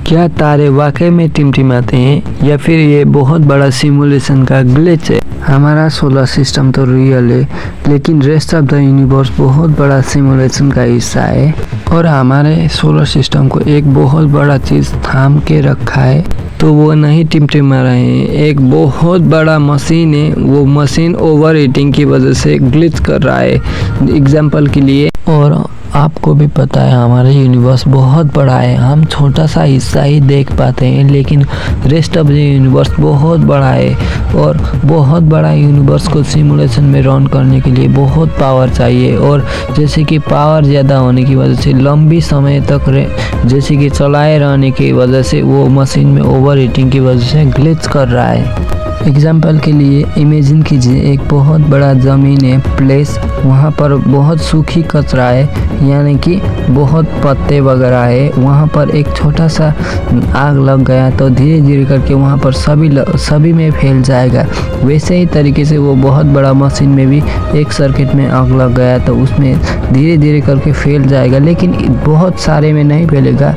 क्या तारे वाकई में टिमटिमाते हैं या फिर ये बहुत बड़ा सिमुलेशन का ग्लिच है? हमारा सोलर सिस्टम तो रियल है, लेकिन रेस्ट ऑफ द यूनिवर्स बहुत बड़ा सिमुलेशन का हिस्सा है और हमारे सोलर सिस्टम को एक बहुत बड़ा चीज़ थाम के रखा है, तो वो नहीं टिमटिमा रहे हैं। एक बहुत बड़ा मशीन है, वो मशीन ओवर हीटिंग की वजह से ग्लिच कर रहा है एग्जाम्पल के लिए। और आपको भी पता है हमारा यूनिवर्स बहुत बड़ा है, हम छोटा सा हिस्सा ही देख पाते हैं, लेकिन रेस्ट ऑफ द यूनिवर्स बहुत बड़ा है। और बहुत बड़ा यूनिवर्स को सिमुलेशन में रन करने के लिए बहुत पावर चाहिए, और जैसे कि पावर ज़्यादा होने की वजह से लंबी समय तक जैसे कि चलाए रहने की वजह से वो मशीन में ओवर हीटिंग की वजह से ग्लिच कर रहा है। एग्जाम्पल के लिए इमेजिन कीजिए एक बहुत बड़ा ज़मीन है प्लेस, वहाँ पर बहुत सूखी कचरा है, यानी कि बहुत पत्ते वगैरह है। वहाँ पर एक छोटा सा आग लग गया तो धीरे धीरे करके वहाँ पर सभी में फैल जाएगा। वैसे ही तरीके से वो बहुत बड़ा मशीन में भी एक सर्किट में आग लग गया तो उसमें धीरे धीरे करके फैल जाएगा, लेकिन बहुत सारे में नहीं फैलेगा।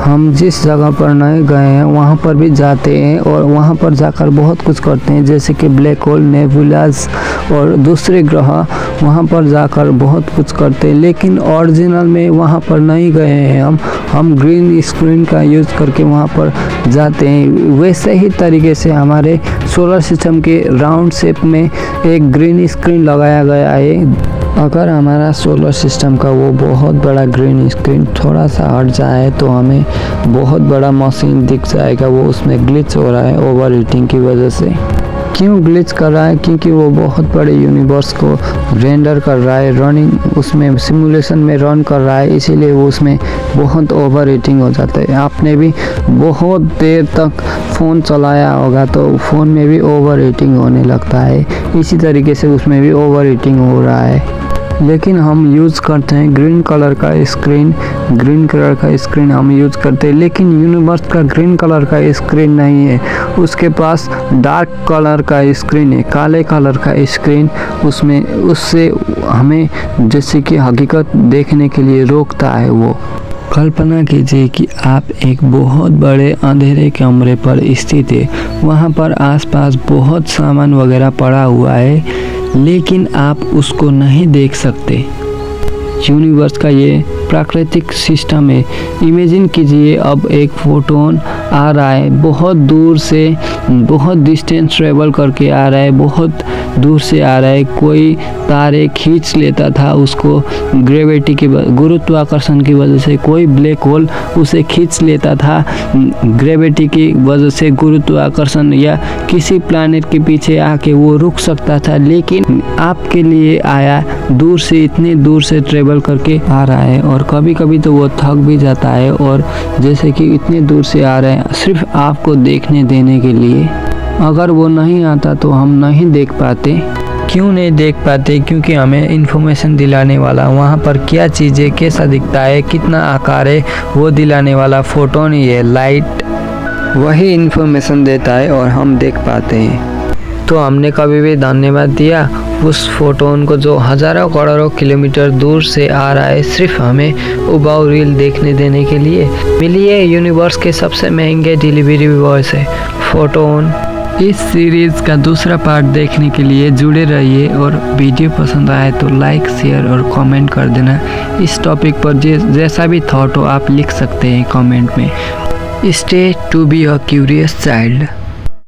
हम जिस जगह पर नहीं गए हैं वहाँ पर भी जाते हैं और वहाँ पर जाकर बहुत कुछ करते हैं, जैसे कि ब्लैक होल, नेबुलास और दूसरे ग्रह, वहाँ पर जाकर बहुत कुछ करते हैं। लेकिन ओरिजिनल में वहाँ पर नहीं गए हैं हम ग्रीन स्क्रीन का यूज़ करके वहाँ पर जाते हैं। वैसे ही तरीके से हमारे सोलर सिस्टम के राउंड शेप में एक ग्रीन स्क्रीन लगाया गया है। अगर हमारा सोलर सिस्टम का वो बहुत बड़ा ग्रीन स्क्रीन थोड़ा सा हट जाए तो हमें बहुत बड़ा मशीन दिख जाएगा, वो उसमें ग्लिच हो रहा है ओवर हीटिंग की वजह से। क्यों ग्लिच कर रहा है? क्योंकि वो बहुत बड़े यूनिवर्स को रेंडर कर रहा है, रनिंग उसमें सिमुलेशन में रन कर रहा है, इसीलिए वो उसमें बहुत ओवर हीटिंग हो जाता है। आपने भी बहुत देर तक फ़ोन चलाया होगा तो फ़ोन में भी ओवर हीटिंग होने लगता है, इसी तरीके से उसमें भी ओवर हीटिंग हो रहा है। लेकिन हम यूज़ करते हैं ग्रीन कलर का स्क्रीन हम यूज़ करते हैं, लेकिन यूनिवर्स का ग्रीन कलर का स्क्रीन नहीं है, उसके पास डार्क कलर का स्क्रीन है, काले कलर का स्क्रीन। उससे हमें जैसे कि हकीकत देखने के लिए रोकता है वो। कल्पना कीजिए कि आप एक बहुत बड़े अंधेरे कमरे पर स्थित है, वहाँ पर आसपास बहुत सामान वगैरह पड़ा हुआ है, लेकिन आप उसको नहीं देख सकते। यूनिवर्स का ये प्राकृतिक सिस्टम है। इमेजिन कीजिए अब एक फोटोन आ रहा है, बहुत दूर से, बहुत डिस्टेंस ट्रेवल करके आ रहा है, बहुत दूर से आ रहा है। कोई तारे खींच लेता था उसको ग्रेविटी की गुरुत्वाकर्षण की वजह से, कोई ब्लैक होल उसे खींच लेता था ग्रेविटी की वजह से, गुरुत्वाकर्षण, या किसी प्लैनेट के पीछे आके वो रुक सकता था, लेकिन आपके लिए आया, दूर से, इतनी दूर से ट्रेवल करके आ रहा है। और कभी कभी तो वो थक भी जाता है, और जैसे कि इतने दूर से आ रहे हैं सिर्फ आपको देखने देने के लिए। अगर वो नहीं आता तो हम नहीं देख पाते। क्यों नहीं देख पाते? क्योंकि हमें इन्फॉर्मेशन दिलाने वाला, वहाँ पर क्या चीज़ें, कैसा दिखता है, कितना आकार है, वो दिलाने वाला फोटोन ही है, लाइट, वही इन्फॉर्मेशन देता है और हम देख पाते हैं। तो हमने कभी भी धन्यवाद दिया उस फोटोन को जो हज़ारों करोड़ों किलोमीटर दूर से आ रहा है सिर्फ हमें उबाऊ रील देखने देने के लिए। मिलिए यूनिवर्स के सबसे महंगे डिलीवरी बॉय से, फोटोन। इस सीरीज़ का दूसरा पार्ट देखने के लिए जुड़े रहिए, और वीडियो पसंद आए तो लाइक, शेयर और कमेंट कर देना। इस टॉपिक पर जैसा भी थॉट हो आप लिख सकते हैं कमेंट में। Stay to be a curious child.